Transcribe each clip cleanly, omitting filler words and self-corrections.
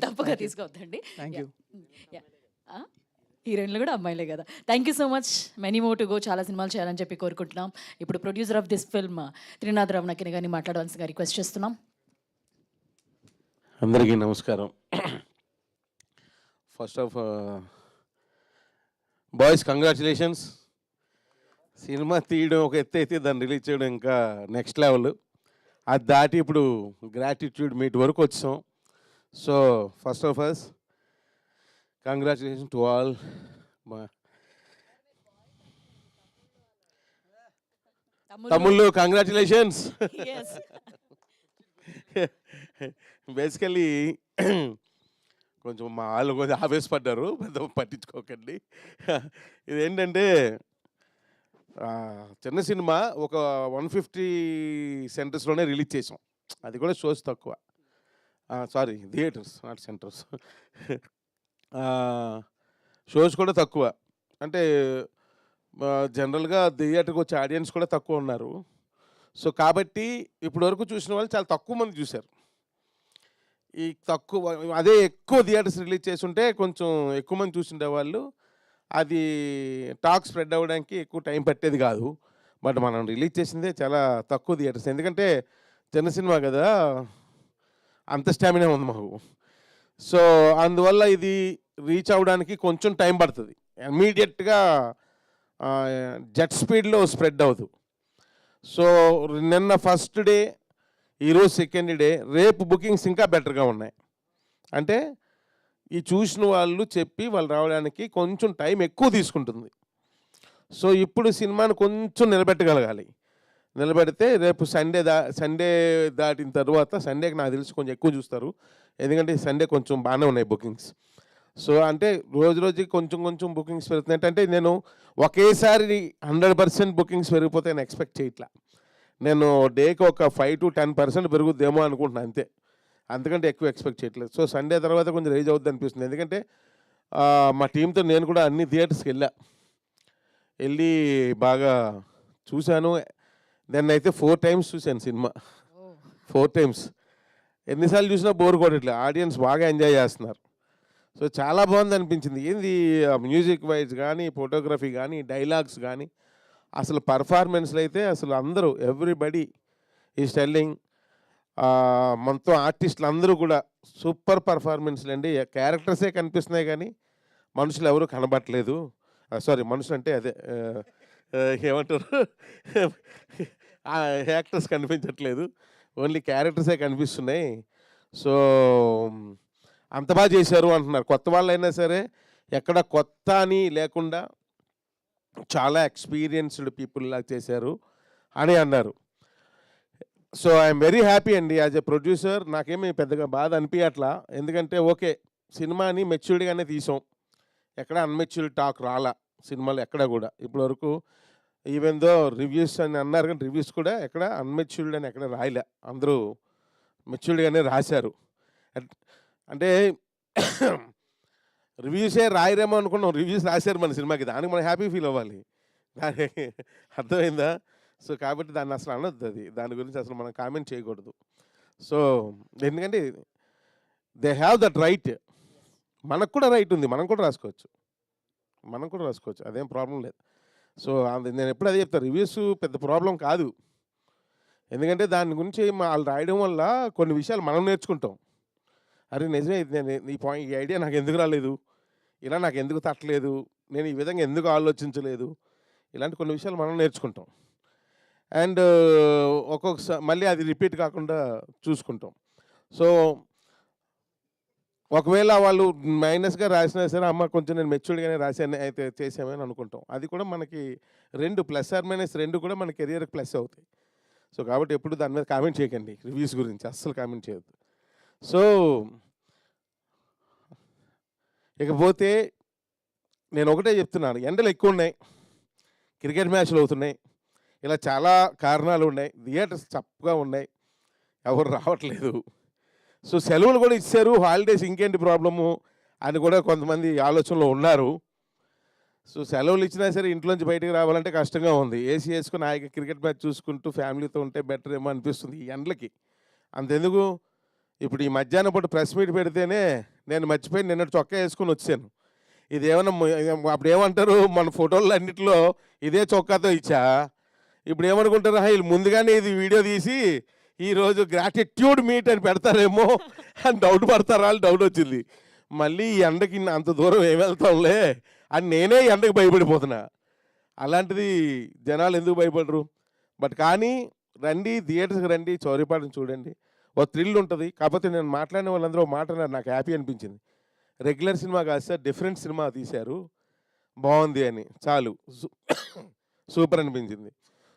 తప్పుగా తీసుకోవద్దండి. Thank you. హీరోయిన్లు కూడా అమ్మాయిలే కదా. Thank you so much. Many more to go. చాలా సినిమాలు చేయాలని చెప్పి కోరుకుంటున్నాం. ఇప్పుడు producer of this film Trinath రమణకిని గారిని మాట్లాడవలసిందిగా రిక్వెస్ట్ చేస్తున్నాం. అందరికీ నమస్కారం. First of boys congratulations. సినిమా తీయడం ఒక ఎత్తు అయితే దాన్ని రిలీజ్ చేయడం ఇంకా నెక్స్ట్ లెవెల్. అది దాటి ఇప్పుడు గ్రాటిట్యూడ్ మీట్ వరకు వచ్చాం. So first of us congratulation to all. తమ్ముళ్ళు కంగ్రాచులేషన్స్. బేసికలీ కొంచెం మా వాళ్ళు కొంచెం ఆవేశపడ్డారు, పెద్ద పట్టించుకోకండి. ఇదేంటంటే చిన్న సినిమా ఒక 150 సెంటర్స్లోనే రిలీజ్ చేసాం. అది కూడా షోస్ తక్కువ, sorry theatres not centres. Shows కూడా తక్కువ. అంటే జనరల్గా థియేటర్కి వచ్చే ఆడియన్స్ కూడా తక్కువ ఉన్నారు. సో కాబట్టి ఇప్పటివరకు చూసిన వాళ్ళు చాలా తక్కువ మంది చూశారు. ఈ తక్కువ అదే ఎక్కువ థియేటర్స్ రిలీజ్ చేస్తుంటే కొంచెం ఎక్కువ మంది చూసిండే వాళ్ళు. అది టాక్ స్ప్రెడ్ అవ్వడానికి ఎక్కువ టైం పట్టేది కాదు. బట్ మనం రిలీజ్ చేసిందే చాలా తక్కువ థియేటర్స్. ఎందుకంటే చిన్న సినిమా కదా, అంత స్టామినా ఉంది మాకు. సో అందువల్ల ఇది రీచ్ అవ్వడానికి కొంచెం టైం పడుతుంది. ఇమీడియట్గా జెట్ స్పీడ్లో స్ప్రెడ్ అవ్వదు. సో నిన్న ఫస్ట్ డే, ఈరోజు సెకండ్ డే, రేపు బుకింగ్స్ ఇంకా బెటర్గా ఉన్నాయి. అంటే ఈ చూసిన వాళ్ళు చెప్పి వాళ్ళు రావడానికి కొంచెం టైం ఎక్కువ తీసుకుంటుంది. సో ఇప్పుడు సినిమాను కొంచెం నిలబెట్టగలగాలి. నిలబెడితే రేపు సండే దాటిన తర్వాత, సండేకి నాకు తెలిసి కొంచెం ఎక్కువ చూస్తారు. ఎందుకంటే సండే కొంచెం బాగానే ఉన్నాయి బుకింగ్స్. సో అంటే రోజు రోజుకి కొంచెం కొంచెం బుకింగ్స్ పెరుగుతున్నాయి. అంటే నేను ఒకేసారి 100% బుకింగ్స్ పెరిగిపోతాయని ఎక్స్పెక్ట్ చేయట్లా. నేను డేకి ఒక 5 to 10% పెరుగుద్దేమో అనుకుంటున్నాను అంతే. అంతకంటే ఎక్కువ ఎక్స్పెక్ట్ చేయట్లేదు. సో సండే తర్వాత కొంచెం రైజ్ అవుద్ది అనిపిస్తుంది. ఎందుకంటే మా టీంతో నేను కూడా అన్ని థియేటర్స్కి వెళ్ళి బాగా చూశాను. దాన్ని అయితే 4 times చూశాను సినిమా. 4 times. ఎన్నిసార్లు చూసినా బోర్ కొట్టట్లేదు. ఆడియన్స్ బాగా ఎంజాయ్ చేస్తున్నారు. సో చాలా బాగుంది అనిపించింది. ఏంది మ్యూజిక్ వైజ్ కానీ, ఫోటోగ్రఫీ కానీ, డైలాగ్స్ కానీ, అసలు పర్ఫార్మెన్స్లు అయితే అసలు అందరూ ఎవ్రీబడి ఈజ్ టెల్లింగ్. మొత్తం ఆర్టిస్టులు అందరూ కూడా సూపర్ పర్ఫార్మెన్స్లు అండి. క్యారెక్టర్సే కనిపిస్తున్నాయి కానీ మనుషులు ఎవరు కనబట్టలేదు. సారీ, మనుషులు అంటే అదే ఏమంటారు, యాక్టర్స్ కనిపించట్లేదు, ఓన్లీ క్యారెక్టర్సే కనిపిస్తున్నాయి. సో అంత బాగా చేశారు అంటున్నారు. కొత్త వాళ్ళైనా సరే ఎక్కడ కొత్త అని లేకుండా చాలా ఎక్స్పీరియన్స్డ్ పీపుల్ లాగా చేశారు అని అన్నారు. సో ఐఎమ్ వెరీ హ్యాపీ అండి. యాజ్ ఎ ప్రొడ్యూసర్ నాకేమీ పెద్దగా బాధ అనిపించట్లా. ఎందుకంటే ఓకే, సినిమాని మెచ్యూర్డ్గానే తీసాం. ఎక్కడ అన్మెచ్యూర్డ్ టాక్ రాలా సినిమాలు ఎక్కడ కూడా ఇప్పటివరకు. ఈవెన్ దో రివ్యూస్ అని అన్నారు కానీ రివ్యూస్ కూడా ఎక్కడ అన్మెచ్యూర్డ్ అని ఎక్కడ రాయలే. అందరూ మెచ్యూర్డ్గానే రాశారు. అంటే రివ్యూసే రాయరేమో అనుకున్నాం, రివ్యూస్ రాశారు మన సినిమాకి. దానికి మనం హ్యాపీ ఫీల్ అవ్వాలి. దానికి అర్థమైందా? సో కాబట్టి దాన్ని అసలు అనొద్దు. అది దాని గురించి అసలు మనం కామెంట్ చేయకూడదు. సో ఎందుకంటే దే హ్యావ్ దట్ రైట్. మనకు కూడా రైట్ ఉంది, మనం కూడా రాసుకోవచ్చు, అదేం ప్రాబ్లం లేదు. సో నేను ఎప్పుడు అదే చెప్తాను, రివ్యూస్ పెద్ద ప్రాబ్లం కాదు. ఎందుకంటే దాని గురించి వాళ్ళు రాయడం వల్ల కొన్ని విషయాలు మనం నేర్చుకుంటాం. అరే నిజమే, నేను ఈ ఐడియా నాకు ఎందుకు రాలేదు, ఇలా నాకు ఎందుకు తట్టలేదు, నేను ఈ విధంగా ఎందుకు ఆలోచించలేదు, ఇలాంటి కొన్ని విషయాలు మనం నేర్చుకుంటాం. అండ్ ఒక్కొక్కసారి మళ్ళీ అది రిపీట్ కాకుండా చూసుకుంటాం. సో ఒకవేళ వాళ్ళు మైనస్గా రాసినా సరే, అమ్మ కొంచెం నేను మెచ్యూర్డ్గానే రాశాను అయితే చేసామని అనుకుంటాం. అది కూడా మనకి రెండు ప్లస్ ఆర్ మైనస్ రెండు కూడా మన కెరియర్కి ప్లస్ అవుతాయి. సో కాబట్టి ఎప్పుడు దాని మీద కామెంట్ చేయకండి, రివ్యూస్ గురించి అస్సలు కామెంట్ చేయొద్దు. సో ఇకపోతే నేను ఒకటే చెప్తున్నాను, ఎండలు ఎక్కువ ఉన్నాయి, క్రికెట్ మ్యాచ్లు అవుతున్నాయి, ఇలా చాలా కారణాలు ఉన్నాయి. థియేటర్స్ చప్పగా ఉన్నాయి, ఎవరు రావట్లేదు. సో సెలవులు కూడా ఇచ్చారు, హాలిడేస్, ఇంకేంటి ప్రాబ్లము అని కూడా కొంతమంది ఆలోచనలో ఉన్నారు. సో సెలవులు ఇచ్చినా సరే ఇంట్లోంచి బయటకు రావాలంటే కష్టంగా ఉంది. ఏసీ వేసుకుని హాయిగా క్రికెట్ మ్యాచ్ చూసుకుంటూ ఫ్యామిలీతో ఉంటే బెటర్ ఏమో అనిపిస్తుంది ఈ ఎండలకి. అంతెందుకు, ఇప్పుడు ఈ మధ్యాహ్నం పూట ప్రెస్ మీట్ పెడితేనే నేను మర్చిపోయి నిన్నటి చొక్కా వేసుకొని వచ్చాను. ఇదేమన్నా అప్పుడు ఏమంటారు మన ఫోటోలు అన్నిటిలో ఇదే చొక్కాతో ఇచ్చా. ఇప్పుడు ఏమనుకుంటారు, వీళ్ళు ముందుగానే ఇది వీడియో తీసి ఈరోజు గ్రాటిట్యూడ్ మీట్ అని పెడతారేమో అని డౌట్ పడతారా అని డౌట్ వచ్చింది. మళ్ళీ ఈ ఎండకి అంత దూరం ఏం వెళ్తాంలే అని నేనే ఈ ఎండకి భయపడిపోతున్నా. అలాంటిది జనాలు ఎందుకు భయపడరు? బట్ కానీ రండి, థియేటర్స్కి రండి, చౌర్యపాటను చూడండి. ఓ థ్రిల్ ఉంటుంది. కాకపోతే నేను మాట్లాడిన వాళ్ళందరూ ఓ మాట అన్నారు, నాకు హ్యాపీ అనిపించింది. రెగ్యులర్ సినిమా కాదు సార్, డిఫరెంట్ సినిమా తీశారు, బాగుంది అని. చాలు, సూపర్ అనిపించింది.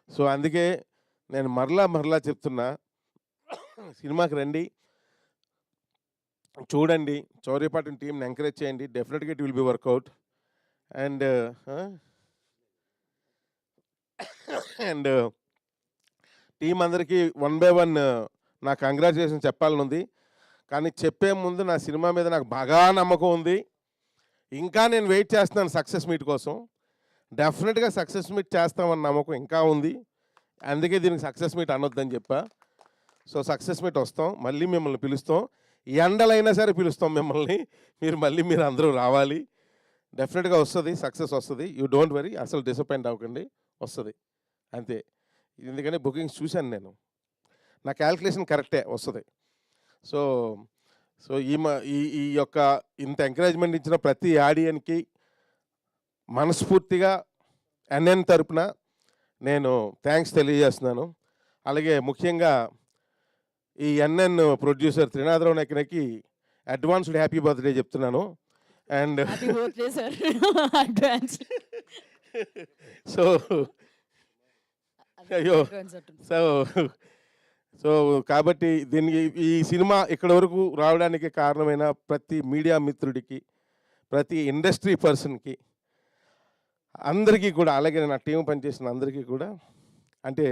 సో అందుకే నేను మరలా చెప్తున్నా, సినిమాకి రండి, చూడండి, చౌర్యపాటం టీంని ఎంకరేజ్ చేయండి. డెఫినెట్గా it will be work out. And and team అందరికీ వన్ బై వన్ నా కంగ్రాచులేషన్ చెప్పాలని ఉంది. కానీ చెప్పే ముందు నా సినిమా మీద నాకు బాగా నమ్మకం ఉంది. ఇంకా నేను వెయిట్ చేస్తున్నాను సక్సెస్ మీట్ కోసం. డెఫినెట్గా సక్సెస్ మీట్ చేస్తామన్న నమ్మకం ఇంకా ఉంది. అందుకే దీనికి సక్సెస్ మీట్ అనొద్దని చెప్పా. సో సక్సెస్ మీట్ వస్తాం, మళ్ళీ మిమ్మల్ని పిలుస్తాం. ఎండలైనా సరే పిలుస్తాం మిమ్మల్ని. మీరు అందరూ రావాలి. డెఫినెట్గా వస్తుంది, సక్సెస్ వస్తుంది. యూ డోంట్ వరీ, అసలు డిసప్పాయింట్ అవ్వకండి, వస్తుంది అంతే. ఎందుకంటే బుకింగ్స్ చూశాను నేను, నా క్యాల్కులేషన్ కరెక్టే, వస్తుంది. సో సో ఈ యొక్క ఇంత ఎంకరేజ్మెంట్ ఇచ్చిన ప్రతి ఆడియన్కి మనస్ఫూర్తిగా ఎన్ఎన్ తరపున నేను థ్యాంక్స్ తెలియజేస్తున్నాను. అలాగే ముఖ్యంగా ఈ ఎన్ఎన్ ప్రొడ్యూసర్ త్రినాథరావు నకినకి అడ్వాన్స్డ్ హ్యాపీ బర్త్డే చెప్తున్నాను. And happy birthday sir advance. So అయ్యో సో కాబట్టి దీనికి ఈ సినిమా ఇక్కడ వరకు రావడానికి కారణమైన ప్రతి మీడియా మిత్రుడికి, ప్రతి ఇండస్ట్రీ పర్సన్కి, అందరికీ కూడా, అలాగే నా టీం పనిచేసిన అందరికీ కూడా అంటే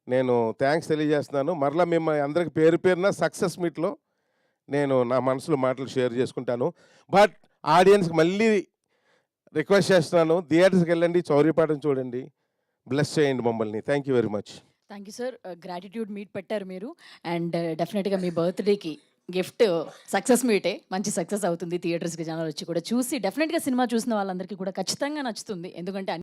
నేను థ్యాంక్స్ తెలియజేస్తున్నాను. మరలా మిమ్మల్ని అందరికి పేరు పేరున సక్సెస్ మీట్లో నేను నా మనసులో మాటలు షేర్ చేసుకుంటాను. బట్ ఆడియన్స్కి మళ్ళీ రిక్వెస్ట్ చేస్తున్నాను, థియేటర్స్కి వెళ్ళండి, చౌర్యపాటం చూడండి, బ్లెస్ చేయండి మమ్మల్ని. Thank you very much. Thank you sir. Gratitude meet పెట్టారు మీరు. అండ్ డెఫినెట్గా మీ బర్త్డేకి గిఫ్ట్ సక్సెస్ మీటే, మంచి సక్సెస్ అవుతుంది. థియేటర్స్కి జనాలు వచ్చి కూడా చూసి డెఫినెట్గా సినిమా చూసిన వాళ్ళందరికీ కూడా ఖచ్చితంగా నచ్చుతుంది. ఎందుకంటే